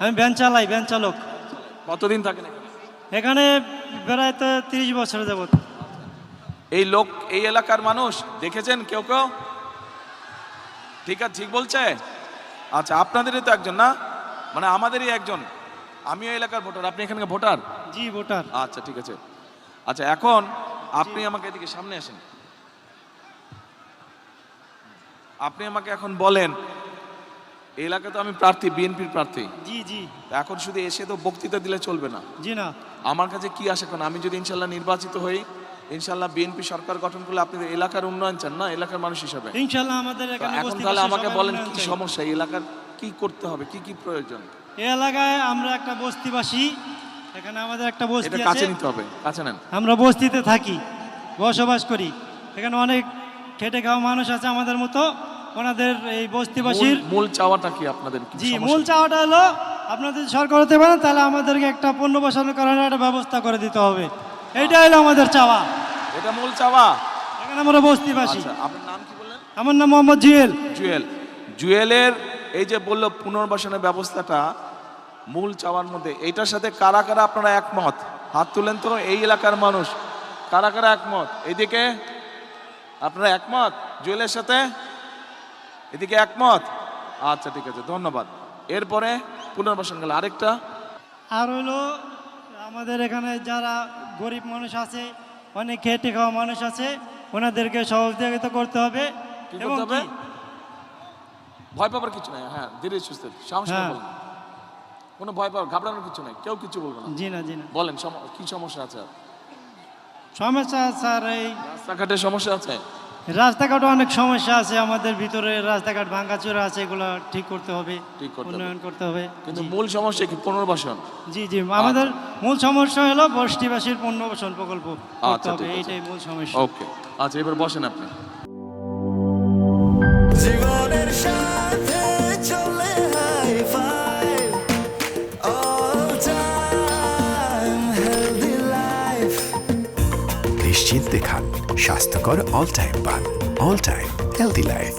আমি ভ্যান চালাই, ভ্যান চালক। কতদিন থাকেন এখানে? এখানে প্রায় তো 30 বছর যাবত। এই লোক এই এলাকার মানুষ দেখেছেন কেউ কেউ? ঠিক আছে, ঠিক বলছে। আচ্ছা, আপনাদেরই তো একজন না, মানে আমাদেরই একজন। আমিও এলাকার ভোটার, আপনি এখানকার ভোটার? জি, ভোটার। আচ্ছা, ঠিক আছে। আচ্ছা, এখন আপনি আমাকে এদিকে সামনে আসেন। আপনি আমাকে এখন বলেন, এই এলাকায় তো আমি প্রার্থী, বিএনপির প্রার্থী। জি জি। এখন শুধু এসে তো বক্তৃতা দিলে চলবে না। জি না। আমার কাছে কি আশা করেন, আমি যদি ইনশাল্লাহ নির্বাচিত হই, ইনশাল্লাহ বিএনপি সরকার গঠন করলে আপনাদের এলাকার উন্নয়ন চান না, এলাকার মানুষ হিসাবে? ইনশাআল্লাহ আমাদের তো এখানে এখন তাহলে আমাকে বলেন কি সমস্যা, এই এলাকার কি করতে হবে, কি কি প্রয়োজন? এই এলাকায় আমরা একটা বস্তিবাসী, এখানে আমাদের একটা বস্তি এটা আছে। কাছে নিতে হবে, কাছে নেন। আমরা বস্তিতে থাকি, বসবাস করি। এখানে অনেক খেটে খাওয়া মানুষ আছে আমাদের মতো। ওনাদের এই বস্তিবাসীর মূল চাওয়াটা কি আপনাদের? কি জি, সমস্যা? মূল চাওয়াটা হলো আপনাদের সরকার হতে পারেন, তাহলে আমাদেরকে একটা পণ্য বসানো করার একটা ব্যবস্থা করে দিতে হবে। এইটা হলো আমাদের চাওয়া। এটা মূল চাওয়া। এখানে আমরা বস্তিবাসী। আচ্ছা, আপনার নাম কি বললেন? আমার নাম মোহাম্মদ জুয়েল। জুয়েল। জুয়েলের এই যে বললো পুনর্বাসনের ব্যবস্থাটা মূল চাওয়ার মধ্যে, এইটার সাথে কারা কারা আপনারা একমত? হাত তুলেন তো, এই এলাকার মানুষ কারা কারা একমত? এইদিকে আপনারা একমত জুয়েলের সাথে? এদিকে একমত? আচ্ছা, ঠিক আছে, ধন্যবাদ। এরপরে পুনর্বাসন গেল আরেকটা। আর হলো আমাদের এখানে যারা গরিব মানুষ আছে, অনেক খেটে খাওয়া মানুষ আছে, ওনাদেরকে সহযোগিতা করতে হবে। কি এবং করতে হবে? কি? ভয় পাবার কিছু নাই, হ্যাঁ, ধীরে সুস্থে সাহস করে হ্যাঁ। বলেন। কোনো ভয় পাওয়ার ঘাবড়ানোর কিছু নাই, কেউ কিছু বলবে না। জি না, জি না। বলেন কি সমস্যা আছে? আর সমস্যা স্যার, এই রাস্তাঘাটের সমস্যা আছে? রাস্তাঘাটে অনেক সমস্যা আছে আমাদের ভিতরে, রাস্তাঘাট ভাঙাচোরা আছে, এগুলো ঠিক করতে হবে, ঠিক করতে হবে। উন্নয়ন করতে হবে। কিন্তু জি। মূল সমস্যা কি? পুনর্বাসন। জি জি, আমাদের মূল সমস্যা হলো বস্তিবাসীর পুনর্বাসন প্রকল্প করতে আচ্ছা, হবে, ঠিক আছে। এইটাই মূল সমস্যা। ওকে, আচ্ছা, এবার বসেন আপনি। জীবনের সাথে চলে high five, all time healthy life. নিশ্চিন্তে খান, স্বাস্থ্যকর অল টাইম পান। All time healthy life.